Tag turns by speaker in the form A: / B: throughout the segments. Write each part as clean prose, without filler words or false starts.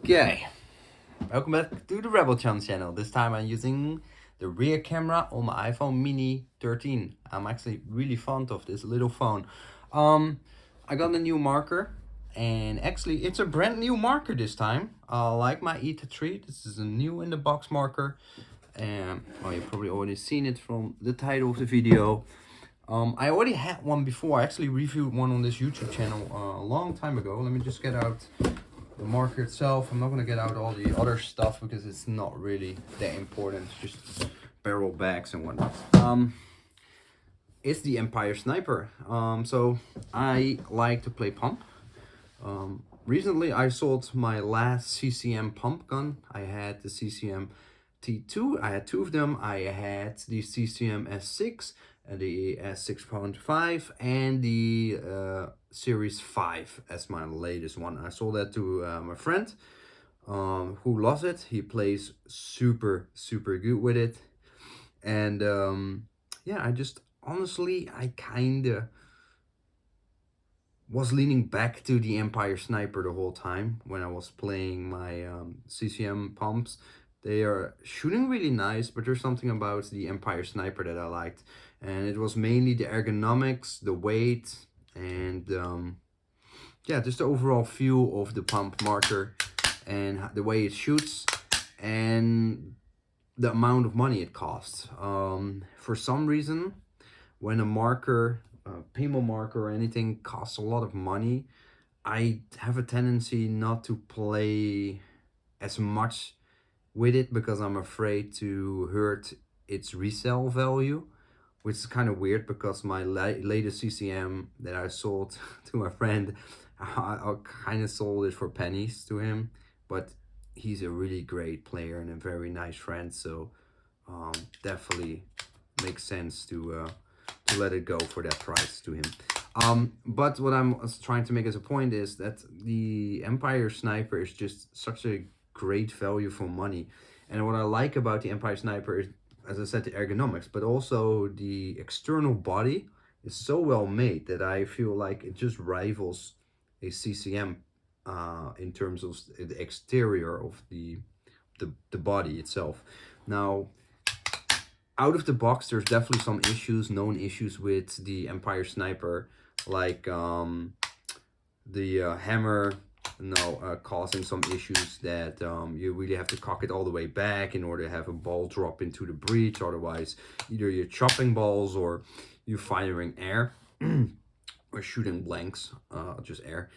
A: Okay, welcome back to the Rebel Chance channel. This time I'm using the rear camera on my iPhone mini 13. I'm actually really fond of this little phone. I got a new marker, and actually it's a brand new marker this time. Like my ETA 3, this is a new in the box marker. And well, you've probably already seen it from the title of the video. I already had one before. I actually reviewed one on this YouTube channel a long time ago. Let me just get out the marker itself. I'm not going to get out all the other stuff because it's not really that important. It's just barrel bags and whatnot. It's the Empire Sniper. So I like to play pump. Recently I sold my last CCM pump gun. I had the CCM T2. I had two of them. I had the CCM S6 and the S6.5 and the Series 5 as my latest one. I sold that to my friend who loves it. He plays super good with it. And yeah, I just honestly, I kind of was leaning back to the Empire Sniper the whole time when I was playing my CCM pumps. They are shooting really nice, but there's something about the Empire Sniper that I liked. And it was mainly the ergonomics, the weight, and yeah, just the overall feel of the pump marker and the way it shoots and the amount of money it costs. For some reason, when a marker, paintball marker or anything costs a lot of money, I have a tendency not to play as much with it because I'm afraid to hurt its resale value, which is kind of weird because my latest CCM that I sold to my friend, I kind of sold it for pennies to him, but he's a really great player and a very nice friend, so definitely makes sense to let it go for that price to him. But what I'm trying to make as a point is that the Empire Sniper is just such a great value for money. And what I like about the Empire Sniper is, as I said, the ergonomics, but also the external body is so well made that I feel like it just rivals a CCM in terms of the exterior of the body itself. Now, out of the box, there's definitely some issues, known issues with the Empire Sniper, like the hammer, causing some issues that you really have to cock it all the way back in order to have a ball drop into the breech. Otherwise, either you're chopping balls or you're firing air or shooting blanks, just air.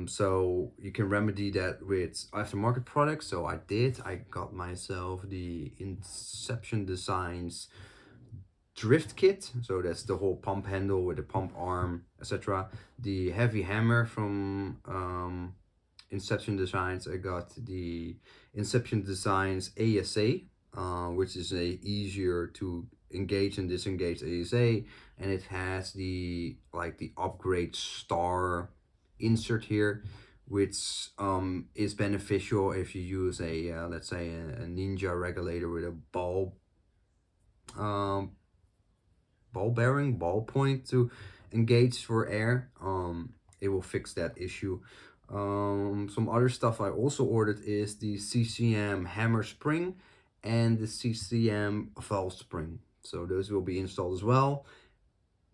A: So you can remedy that with aftermarket products. So I did. I got myself the Inception Designs drift kit, so that's the whole pump handle with the pump arm, etc. The heavy hammer from Inception Designs. I got the Inception Designs ASA, which is a easier to engage and disengage ASA, and it has the upgrade star insert here, which is beneficial if you use a let's say a Ninja regulator with a ball bearing, ball point to engage for air. It will fix that issue. Some other stuff I also ordered is the CCM hammer spring and the CCM valve spring. So those will be installed as well.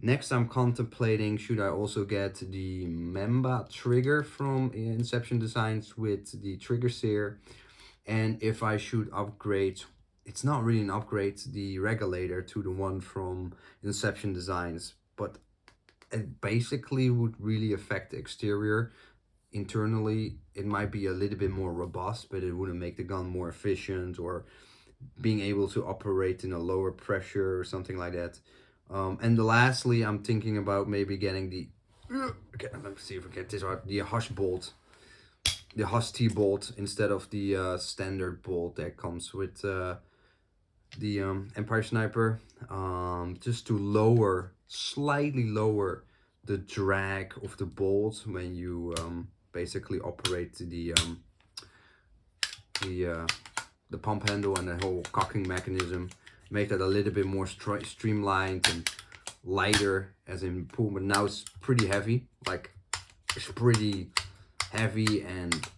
A: Next, I'm contemplating, should I also get the Memba trigger from Inception Designs with the trigger sear, and if I should upgrade, it's not really an upgrade, the regulator to the one from Inception Designs, but it basically would really affect the exterior. Internally, it might be a little bit more robust, but it wouldn't make the gun more efficient or being able to operate in a lower pressure or something like that. And lastly, I'm thinking about maybe getting the okay, let me see if I get this right, the Hush bolt, the Hush T bolt instead of the standard bolt that comes with the Empire Sniper, just to slightly lower the drag of the bolt when you basically operate the pump handle and the whole cocking mechanism. Make that a little bit more streamlined and lighter as in pull, but now it's pretty heavy. Like, it's pretty heavy and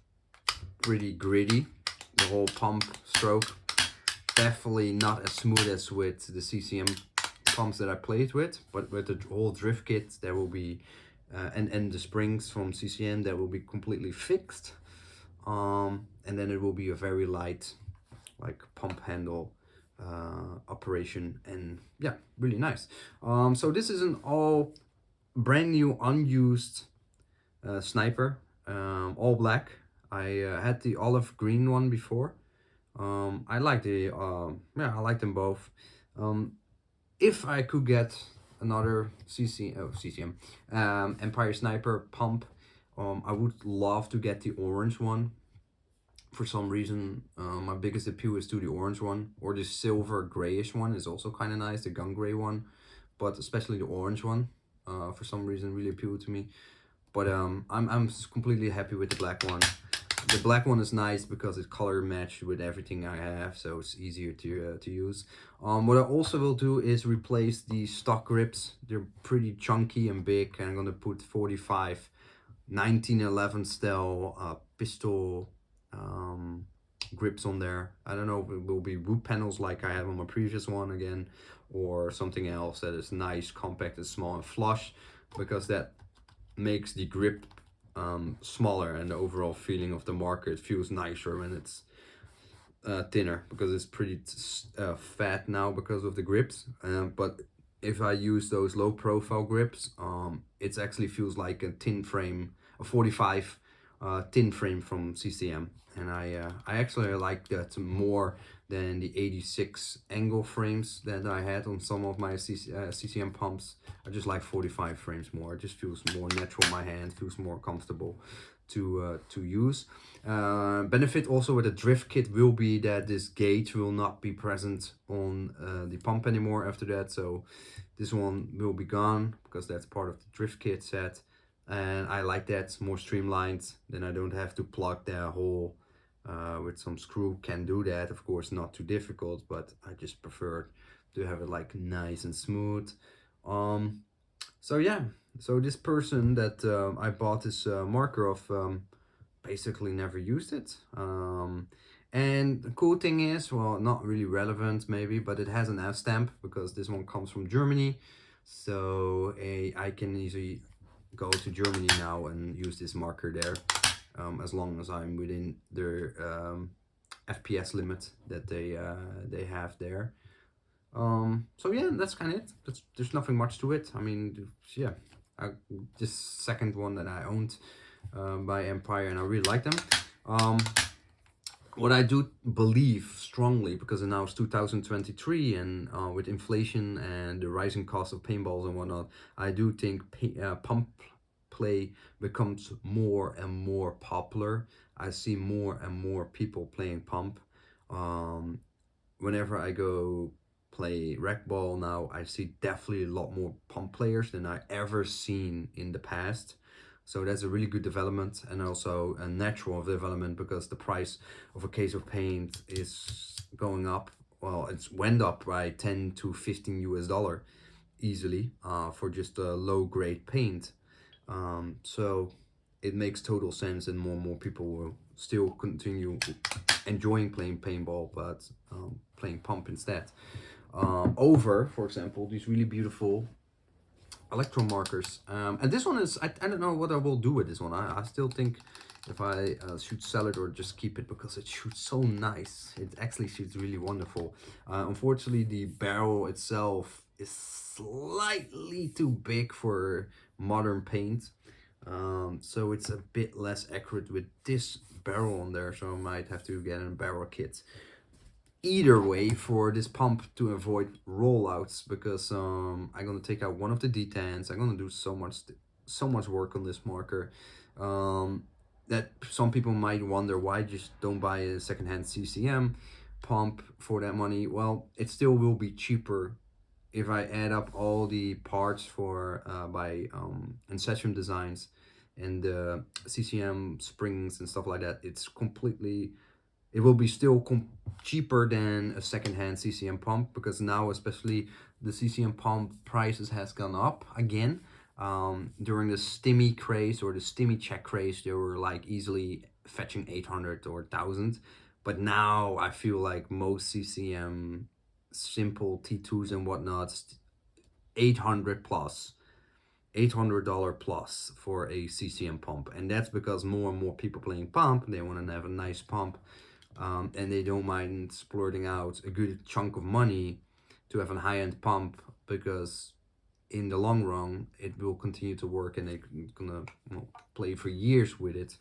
A: pretty gritty, the whole pump stroke. Definitely not as smooth as with the CCM pumps that I played with, but with the whole drift kit there will be, and the springs from CCM that will be completely fixed. And then it will be a very light, like pump handle operation, and yeah, really nice. So this is an all brand new unused sniper, all black. I had the olive green one before. I like the yeah, I like them both. If I could get another CCM Empire Sniper pump, I would love to get the orange one. For some reason, my biggest appeal is to the orange one, or the silver grayish one is also kind of nice, the gun gray one, but especially the orange one, for some reason really appealed to me. But I'm completely happy with the black one. The black one is nice because it's color matched with everything I have, so it's easier to use. What I also will do is replace the stock grips. They're pretty chunky and big, and I'm gonna put 45 1911 style pistol grips on there. I don't know if it will be wood panels like I have on my previous one again, or something else that is nice, compact, and small and flush, because that makes the grip smaller, and the overall feeling of the marker, it feels nicer when it's thinner, because it's pretty fat now because of the grips. But if I use those low profile grips, it actually feels like a tin frame, a 45 tin frame from CCM, and I actually like that more than the 86 angle frames that I had on some of my CCM pumps. I just like 45 frames more. It just feels more natural in my hand, feels more comfortable to use. Benefit also with the drift kit will be that this gauge will not be present on the pump anymore after that, so this one will be gone because that's part of the drift kit set, and I like that. It's more streamlined, then I don't have to plug the hole with some screw. Can do that, of course, not too difficult, but I just prefer to have it like nice and smooth. So yeah, so this person that I bought this marker of basically never used it. And the cool thing is, well, not really relevant maybe, but it has an F stamp because this one comes from Germany. So I can easily go to Germany now and use this marker there, as long as I'm within their FPS limit that they have there. So yeah, that's kind of it. There's nothing much to it. I mean, yeah, this second one that I owned by Empire, and I really like them. What I do believe strongly, because now it's 2023, and with inflation and the rising cost of paintballs and whatnot, I do think pump play becomes more and more popular. I see more and more people playing pump. Whenever I go play rec ball now, I see definitely a lot more pump players than I ever seen in the past. So that's a really good development, and also a natural development, because the price of a case of paint is going up. Well, it's went up by 10 to 15 US dollar easily for just a low grade paint. So it makes total sense, and more people will still continue enjoying playing paintball, but playing pump instead. Over, for example, these really beautiful electro markers. And this one is, I don't know what I will do with this one. I still think if I should sell it or just keep it, because it shoots so nice. It actually shoots really wonderful. Unfortunately, the barrel itself is slightly too big for modern paint. So it's a bit less accurate with this barrel on there, so I might have to get a barrel kit. Either way, for this pump to avoid rollouts, because I'm gonna take out one of the detents. I'm gonna do so much work on this marker, that some people might wonder why just don't buy a secondhand CCM pump for that money. Well, it still will be cheaper if I add up all the parts for by Ancestrum Designs and CCM springs and stuff like that. It's completely, it will be still cheaper than a secondhand CCM pump, because now especially the CCM pump prices has gone up again. During the stimmy craze, or the stimmy check craze, they were like easily fetching 800 or 1000. But now I feel like most CCM simple T2s and whatnots, 800 plus, $800 plus for a CCM pump. And that's because more and more people playing pump, they want to have a nice pump, and they don't mind splurting out a good chunk of money to have a high-end pump, because in the long run it will continue to work and they're gonna, you know, play for years with it,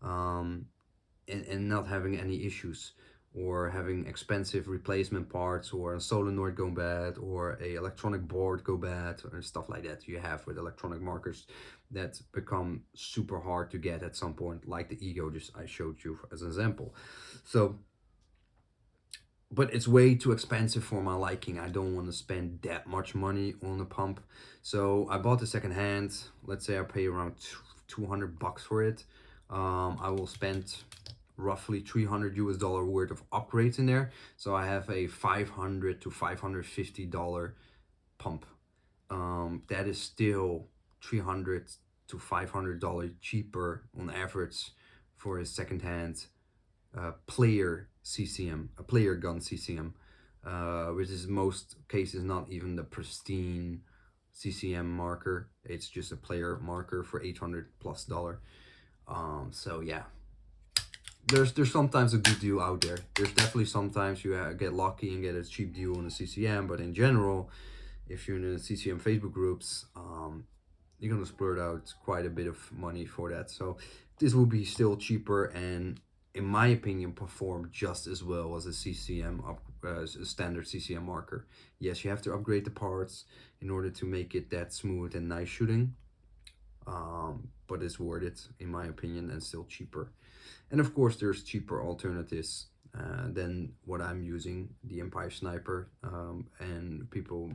A: and not having any issues, or having expensive replacement parts, or a solenoid go bad, or a electronic board go bad, or stuff like that you have with electronic markers that become super hard to get at some point, like the Ego just I showed you as an example. So, but it's way too expensive for my liking. I don't want to spend that much money on a pump. So I bought the second hand. Let's say I pay around $200 for it. I will spend roughly $300 US worth of upgrades in there. So I have a $500 to $550 pump. That is still $300 to $500 cheaper on average for a second-hand player CCM, a player gun CCM, which is most cases not even the pristine CCM marker. It's just a player marker for $800 plus. So yeah, there's sometimes a good deal out there. There's definitely sometimes you get lucky and get a cheap deal on a CCM, but in general, if you're in the CCM Facebook groups, you're gonna splurge out quite a bit of money for that. So this will be still cheaper, and in my opinion perform just as well as a CCM as a standard CCM marker. Yes, you have to upgrade the parts in order to make it that smooth and nice shooting, but it's worth it in my opinion, and still cheaper. And of course there's cheaper alternatives than what I'm using, the Empire Sniper, and people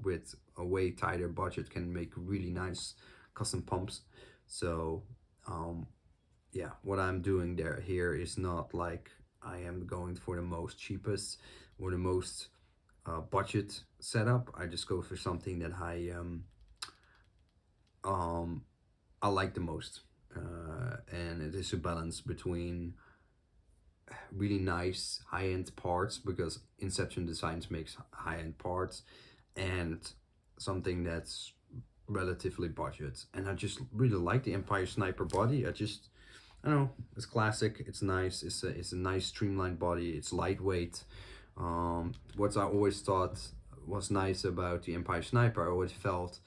A: with a way tighter budget can make really nice custom pumps. So yeah, what I'm doing here is not like I am going for the most cheapest or the most budget setup. I just go for something that I like the most, and it is a balance between really nice high-end parts, because Inception Designs makes high-end parts, and something that's relatively budget. And I just really like the Empire Sniper body. I don't know, it's classic, it's nice, it's a nice streamlined body, it's lightweight. What I always thought was nice about the Empire Sniper, I always felt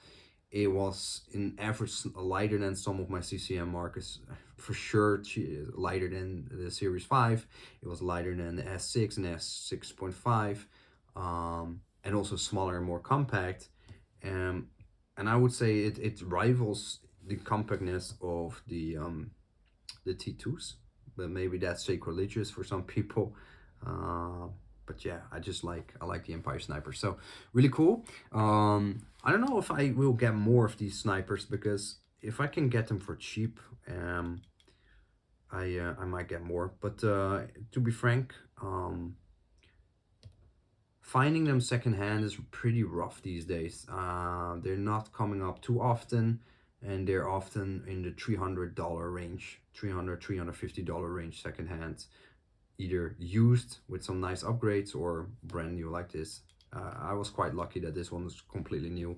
A: it was in average lighter than some of my CCM markers. For sure lighter than the Series 5, it was lighter than the S6 and S6.5, and also smaller and more compact. And I would say it rivals the compactness of the T2s, but maybe that's sacrilegious for some people. But yeah, I like the Empire Sniper. So really cool. I don't know if I will get more of these snipers, because if I can get them for cheap, I might get more. But to be frank, finding them secondhand is pretty rough these days. They're not coming up too often, and they're often in the $300 range, $350 range secondhand, either used with some nice upgrades or brand new like this. I was quite lucky that this one was completely new.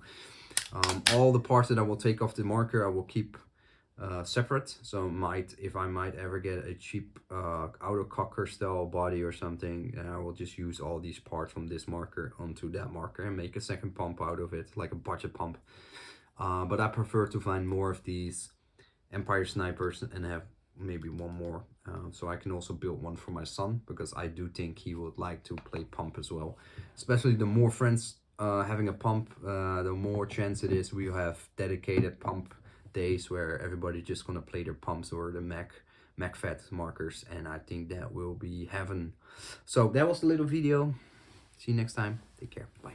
A: All the parts that I will take off the marker I will keep separate, so if I might ever get a cheap autococker style body or something, I will just use all these parts from this marker onto that marker and make a second pump out of it, like a budget pump. But I prefer to find more of these Empire Snipers and have maybe one more, so I can also build one for my son, because I do think he would like to play pump as well. Especially the more friends having a pump, the more chance it is we have dedicated pump days where everybody just gonna play their pumps or the MacFat markers, and I think that will be heaven. So that was the little video. See you next time. Take care. Bye.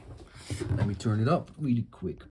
A: Let me turn it up really quick.